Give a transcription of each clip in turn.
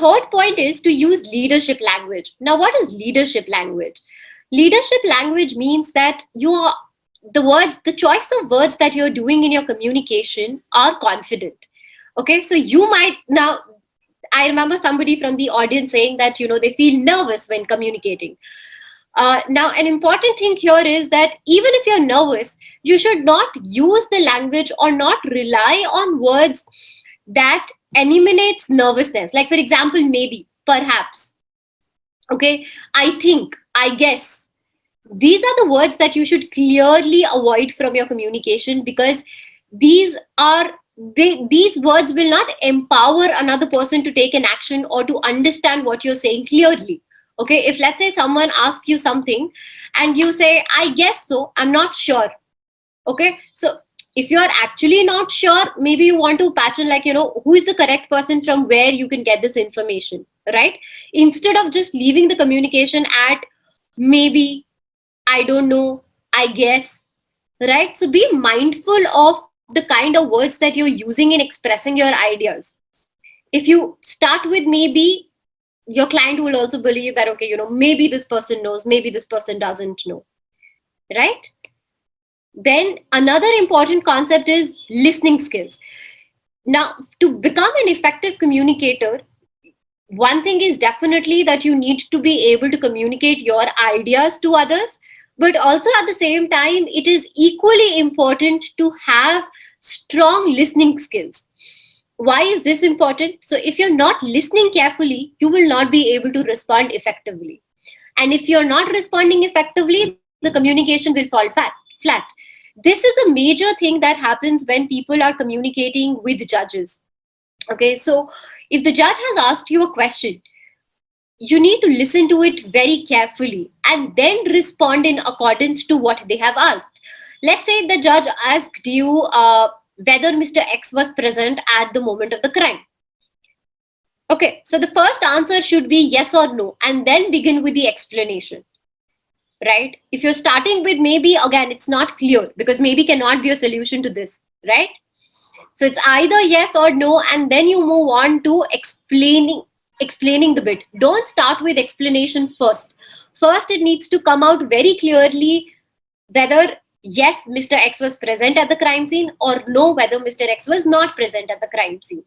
third point is to use leadership language. Now, what is leadership language? Leadership language means that you are the choice of words that you're doing in your communication are confident. Okay, so you might now, I remember somebody from the audience saying that, they feel nervous when communicating. Now, an important thing here is that even if you're nervous, you should not use the language or not rely on words that eliminates nervousness. Like, for example, maybe, perhaps, okay, I think, I guess. These are the words that you should clearly avoid from your communication, because these are these words will not empower another person to take an action or to understand what you're saying clearly. Okay, if let's say someone asks you something and you say, I guess so, I'm not sure. Okay, so if you're actually not sure, maybe you want to patch on, like, who is the correct person from where you can get this information, right? Instead of just leaving the communication at maybe, I don't know, I guess, right? So be mindful of the kind of words that you're using in expressing your ideas. If you start with maybe, your client will also believe that, okay, maybe this person knows, maybe this person doesn't know, right? Then another important concept is listening skills. Now, to become an effective communicator, one thing is definitely that you need to be able to communicate your ideas to others, but also at the same time, it is equally important to have strong listening skills. Why is this important? So if you're not listening carefully, you will not be able to respond effectively. And if you're not responding effectively, the communication will fall flat. This is a major thing that happens when people are communicating with judges. Okay, so if the judge has asked you a question, you need to listen to it very carefully and then respond in accordance to what they have asked. Let's say the judge asked you whether Mr. X was present at the moment of the crime. Okay, so the first answer should be yes or no, and then begin with the explanation, right? If you're starting with maybe, again, it's not clear, because maybe cannot be a solution to this, right? So it's either yes or no, and then you move on to explaining the bit. Don't start with explanation first. First, it needs to come out very clearly whether yes, Mr. X was present at the crime scene, or no, whether Mr. X was not present at the crime scene.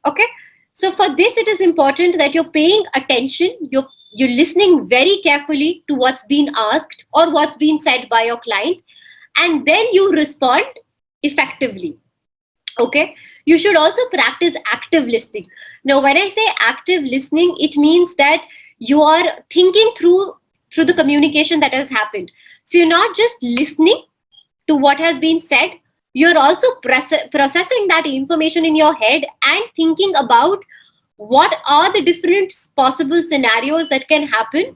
Okay, so for this, it is important that you're paying attention, you're listening very carefully to what's been asked or what's been said by your client, and then you respond effectively. Okay, you should also practice active listening. Now, when I say active listening, it means that you are thinking through the communication that has happened. So you're not just listening to what has been said, you're also processing that information in your head and thinking about what are the different possible scenarios that can happen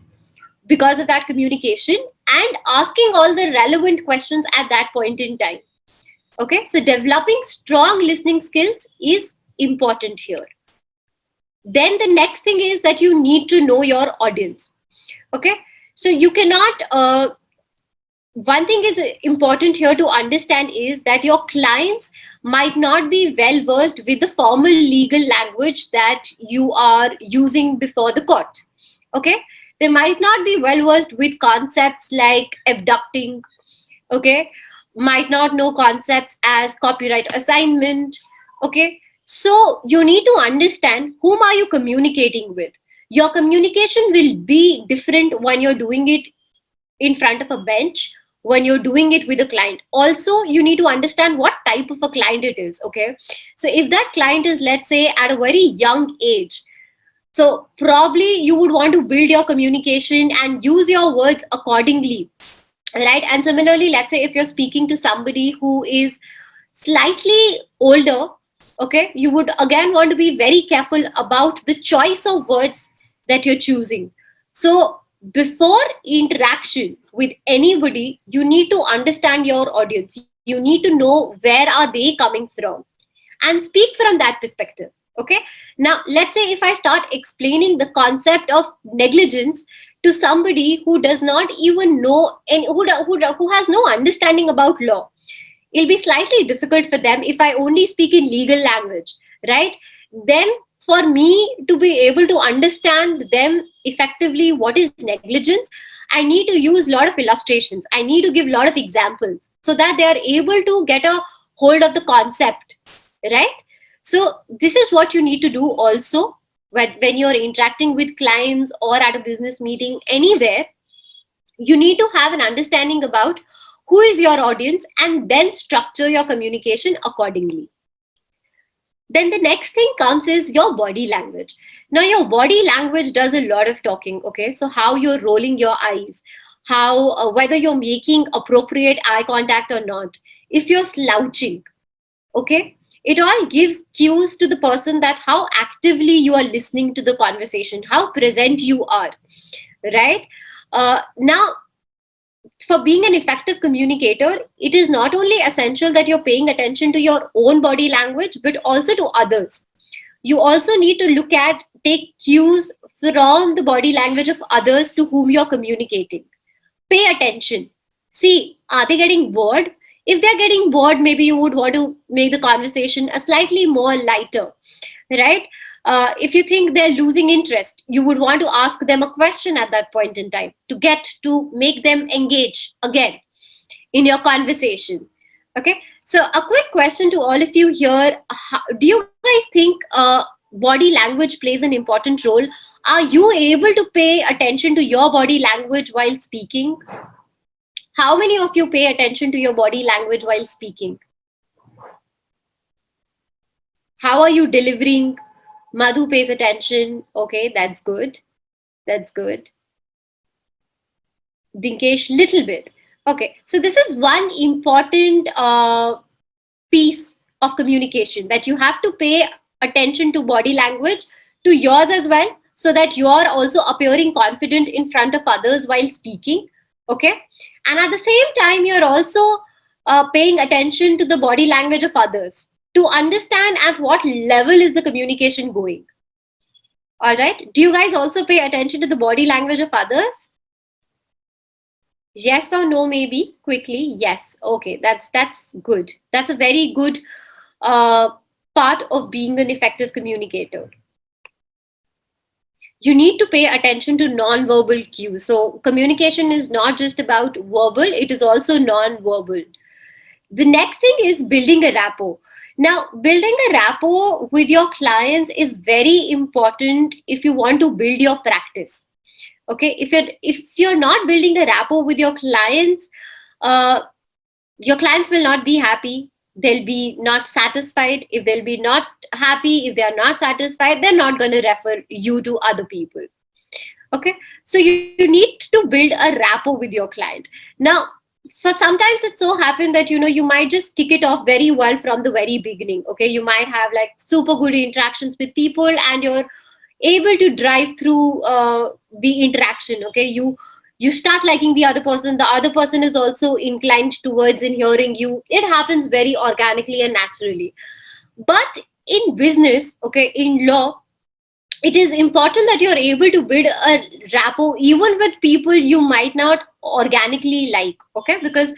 because of that communication, and asking all the relevant questions at that point in time. Okay, so developing strong listening skills is important here. Then the next thing is that you need to know your audience. Okay, so you cannot, one thing is important here to understand is that your clients might not be well versed with the formal legal language that you are using before the court. Okay, they might not be well versed with concepts like abducting, okay, might not know concepts as copyright assignment. Okay, so you need to understand whom are you communicating with. Your communication will be different when you're doing it in front of a bench, when you're doing it with a client. Also, you need to understand what type of a client it is. Okay, so if that client is, let's say, at a very young age, so probably you would want to build your communication and use your words accordingly, right? And similarly, let's say if you're speaking to somebody who is slightly older, okay, you would again want to be very careful about the choice of words that you're choosing. So before interaction with anybody, you need to understand your audience. You need to know where are they coming from and speak from that perspective. Okay, now let's say if I start explaining the concept of negligence to somebody who does not even know and who has no understanding about law, it'll be slightly difficult for them if I only speak in legal language, right? Then for me to be able to understand them effectively, what is negligence, I need to use a lot of illustrations. I need to give a lot of examples so that they are able to get a hold of the concept, right? So this is what you need to do also when you're interacting with clients or at a business meeting, anywhere. You need to have an understanding about who is your audience and then structure your communication accordingly. Then the next thing comes is your body language. Now your body language does a lot of talking. Okay, so how you're rolling your eyes, how whether you're making appropriate eye contact or not, if you're slouching, okay, it all gives cues to the person that how actively you are listening to the conversation, how present you are, right? Now, for being an effective communicator, it is not only essential that you're paying attention to your own body language, but also to others. You also need to look at, take cues from the body language of others to whom you're communicating. Pay attention. See, are they getting bored? If they're getting bored, maybe you would want to make the conversation a slightly more lighter, right? If you think they're losing interest, you would want to ask them a question at that point in time to get to make them engage again in your conversation. Okay, so a quick question to all of you here: do you guys think body language plays an important role? Are you able to pay attention to your body language while speaking? How many of you pay attention to your body language while speaking? How are you delivering? Madhu pays attention. Okay, that's good. That's good. Dinkesh, little bit. Okay, so this is one important piece of communication, that you have to pay attention to body language, to yours as well, so that you are also appearing confident in front of others while speaking. Okay, and at the same time, you're also paying attention to the body language of others to understand at what level is the communication going. All right, do you guys also pay attention to the body language of others? Yes or no, maybe quickly. Yes. Okay, that's good. That's a very good uh, part of being an effective communicator. You need to pay attention to non-verbal cues. So communication is not just about verbal; it is also non-verbal. The next thing is building a rapport. Now, building a rapport with your clients is very important if you want to build your practice. Okay, if you're not building a rapport with uh, your clients will not be happy. They'll be not satisfied. If they'll be not happy, if they are not satisfied, they're not going to refer you to other people. Okay, so you need to build a rapport with your client. Now, for sometimes it so happen that you might just kick it off very well from the very beginning. Okay, you might have like super good interactions with people, and you're able to drive through the interaction. Okay, you start liking the other person is also inclined towards in hearing you. It happens very organically and naturally. But in business, okay, in law, it is important that you're able to build a rapport even with people you might not organically like. Okay, because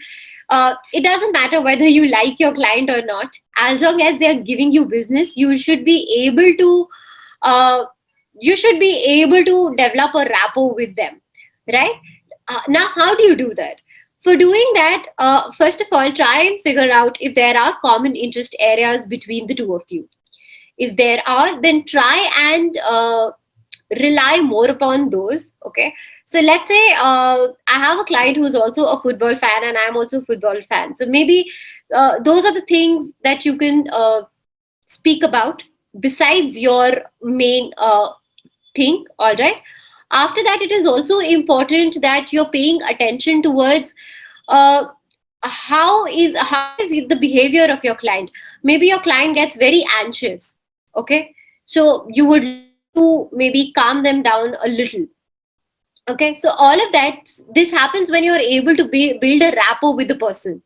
it doesn't matter whether you like your client or not. As long as they're giving you business, uh, you should be able to develop a rapport with them, right? Now, how do you do that? For doing that, first of all, try and figure out if there are common interest areas between the two of you. If there are, then try and rely more upon those. Okay, so let's say I have a client who's also a football fan and I'm also a football fan, so maybe those are the things that you can speak about besides your main thing. All right, after that, it is also important that you're paying attention towards uh, how is the behavior of your client. Maybe your client gets very anxious. Okay, so you would like to maybe calm them down a little. Okay, so all of that, this happens when you're able to build a rapport with the person.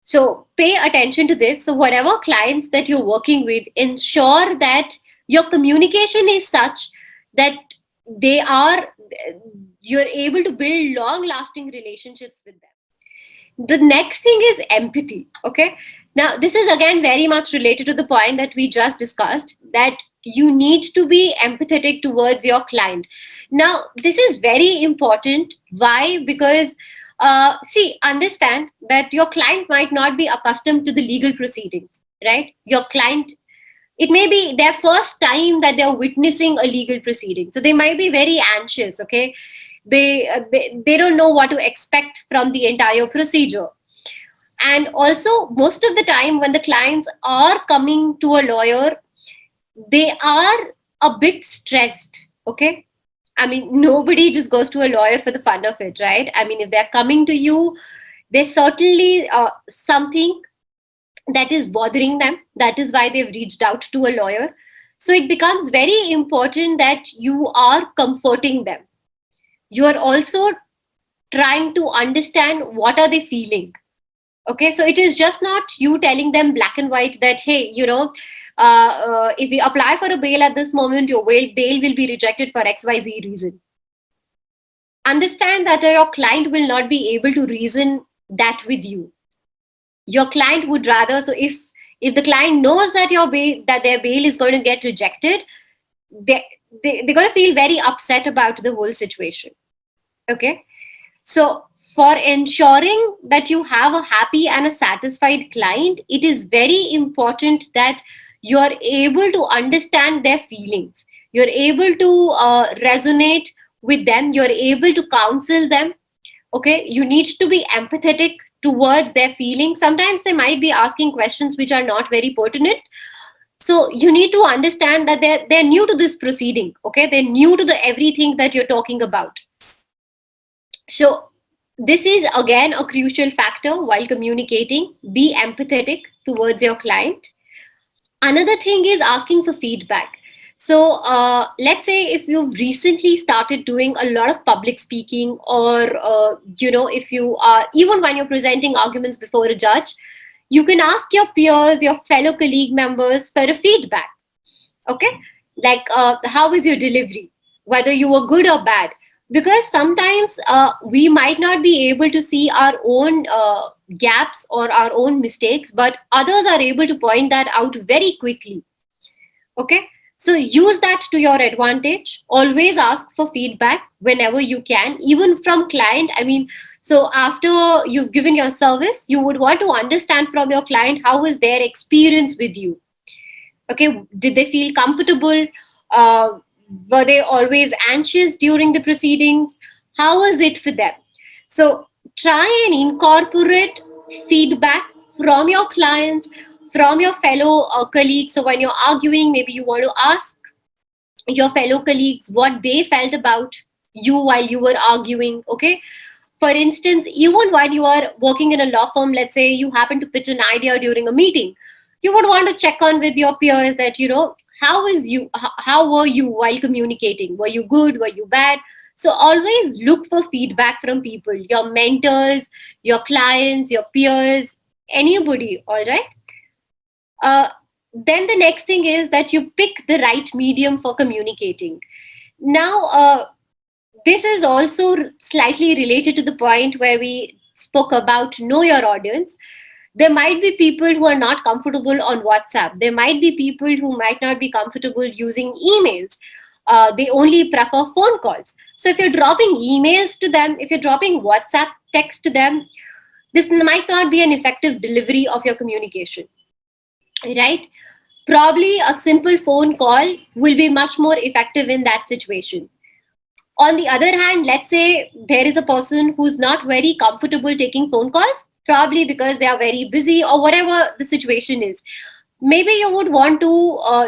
So pay attention to this. So whatever clients that you're working with, ensure that your communication is such that they are you're able to build long lasting relationships with them. The next thing is empathy. Okay, now this is again very much related to the point that we just discussed, that you need to be empathetic towards your client. Now this is very important. Why? Because see, understand that your client might not be accustomed to the legal proceedings, right? Your client, it may be their first time that they're witnessing a legal proceeding, so they might be very anxious. Okay, they don't know what to expect from the entire procedure. And also, most of the time when the clients are coming to a lawyer, they are a bit stressed. Okay, I mean, nobody just goes to a lawyer for the fun of it, right? I mean, if they're coming to you, there's certainly something that is bothering them. That is why they've reached out to a lawyer. So it becomes very important that you are comforting them. You are also trying to understand what are they feeling. Okay, so it is just not you telling them black and white that, hey, if we apply for a bail at this moment, your bail will be rejected for XYZ reason. Understand that your client will not be able to reason that with you. Your client would rather, so if the client knows that that their bail is going to get rejected, they, they're going to feel very upset about the whole situation. Okay, so for ensuring that you have a happy and a satisfied client, it is very important that you're able to understand their feelings. You're able to resonate with them. You're able to counsel them. Okay, you need to be empathetic towards their feelings. Sometimes they might be asking questions which are not very pertinent. So you need to understand that they're new to this proceeding. Okay, they're new to the everything that you're talking about. So this is again a crucial factor while communicating. Be empathetic towards your client. Another thing is asking for feedback. So let's say if you've recently started doing a lot of public speaking, or if you are, even when you're presenting arguments before a judge, you can ask your peers, your fellow colleague members for a feedback. Okay, like how is your delivery, whether you were good or bad, because sometimes we might not be able to see our own gaps or our own mistakes, but others are able to point that out very quickly. Okay, so use that to your advantage. Always ask for feedback whenever you can, even from client. I mean, so after you've given your service, you would want to understand from your client how is their experience with you. Okay, did they feel comfortable? uh, were they always anxious during the proceedings? How was it for them? So try and incorporate feedback from your clients, from your fellow colleagues. So when you're arguing, maybe you want to ask your fellow colleagues what they felt about you while you were arguing. Okay, for instance, even while you are working in a law firm, let's say you happen to pitch an idea during a meeting, you would want to check on with your peers that, how were you while communicating? Were you good? Were you bad? So always look for feedback from people, your mentors, your clients, your peers, anybody. All right. Uh, then the next thing is that you pick the right medium for communicating. Now, this is also slightly related to the point where we spoke about know your audience. There might be people who are not comfortable on WhatsApp. There might be people who might not be comfortable using emails. They only prefer phone calls. So if you're dropping emails to them, if you're dropping WhatsApp text to them, this might not be an effective delivery of your communication, right? Probably a simple phone call will be much more effective in that situation. On the other hand, let's say there is a person who's not very comfortable taking phone calls, probably because they are very busy or whatever the situation is. Maybe you would want to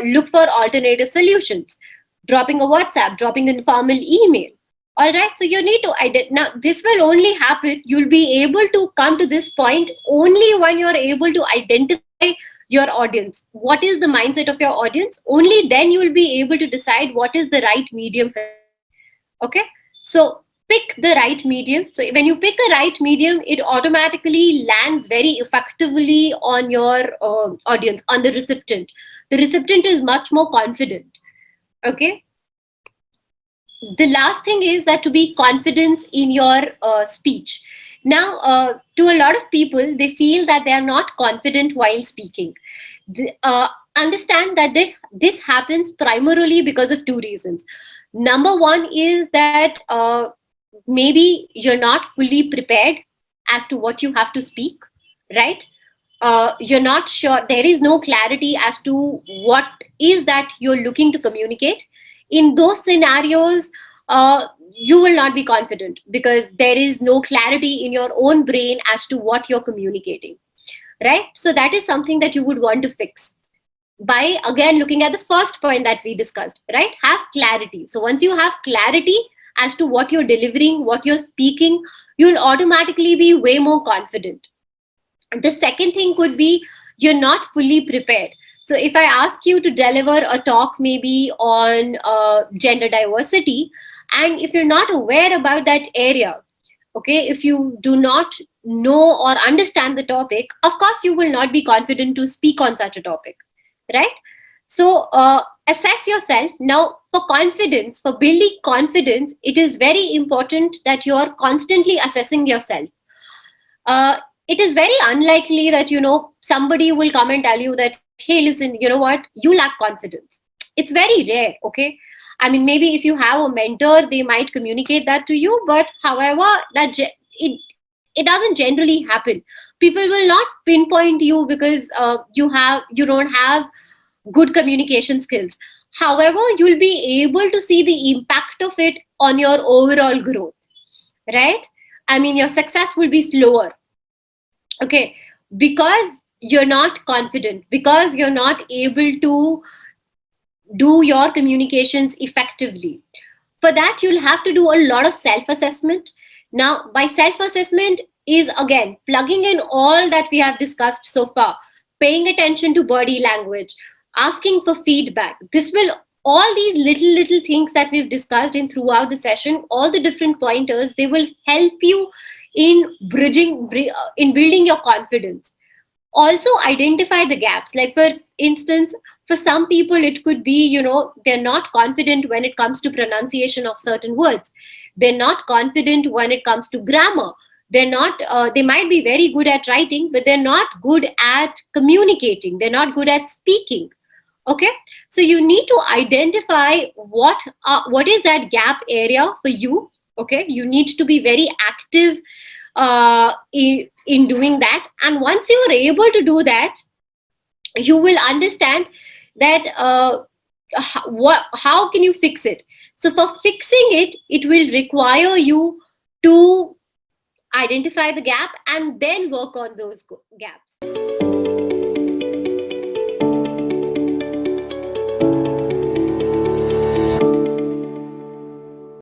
look for alternative solutions, dropping a WhatsApp, dropping an informal email. All right, so you need to now this will only happen, you'll be able to come to this point only when you're able to identify your audience. What is the mindset of your audience? Only then you will be able to decide what is the right medium for them. Okay, so pick the right medium. So when you pick a right medium, it automatically lands very effectively on your audience, on the recipient. The recipient is much more confident. Okay, the last thing is that to be confident in your speech. Now to a lot of people, they feel that they are not confident while speaking. understand that this happens primarily because of two reasons. Number one is that maybe you're not fully prepared as to what you have to speak, right? You're not sure, there is no clarity as to what is that you're looking to communicate. In those scenarios, you will not be confident because there is no clarity in your own brain as to what you're communicating, right? So that is something that you would want to fix by again looking at the first point that we discussed, right? Have clarity. So once you have clarity as to what you're delivering, what you're speaking, you'll automatically be way more confident. The second thing could be you're not fully prepared. So if I ask you to deliver a talk maybe on gender diversity, and if you're not aware about that area, okay, if you do not know or understand the topic, of course you will not be confident to speak on such a topic, right? So assess yourself. Now for confidence, for building confidence, it is very important that you are constantly assessing yourself. It is very unlikely that somebody will come and tell you that, hey, listen, you know what, you lack confidence. It's very rare, okay? I mean, maybe if you have a mentor, they might communicate that to you, but however, it doesn't generally happen. People will not pinpoint you because you don't have good communication skills. However, you'll be able to see the impact of it on your overall growth, right? I mean, your success will be slower, okay, because you're not confident, because you're not able to do your communications effectively. For that, you'll have to do a lot of self assessment. Now by self assessment is again plugging in all that we have discussed so far, paying attention to body language, asking for feedback. This will, all these little things that we've discussed in throughout the session, all the different pointers, they will help you in in building your confidence. Also identify the gaps. Like for instance, for some people it could be, they're not confident when it comes to pronunciation of certain words. They're not confident when it comes to grammar. They're not they might be very good at writing, but they're not good at communicating, they're not good at speaking. Okay, so you need to identify what is that gap area for you. Okay, you need to be very active in doing that, and once you are able to do that, you will understand that how can you fix it. So for fixing it, it will require you to identify the gap and then work on those gaps.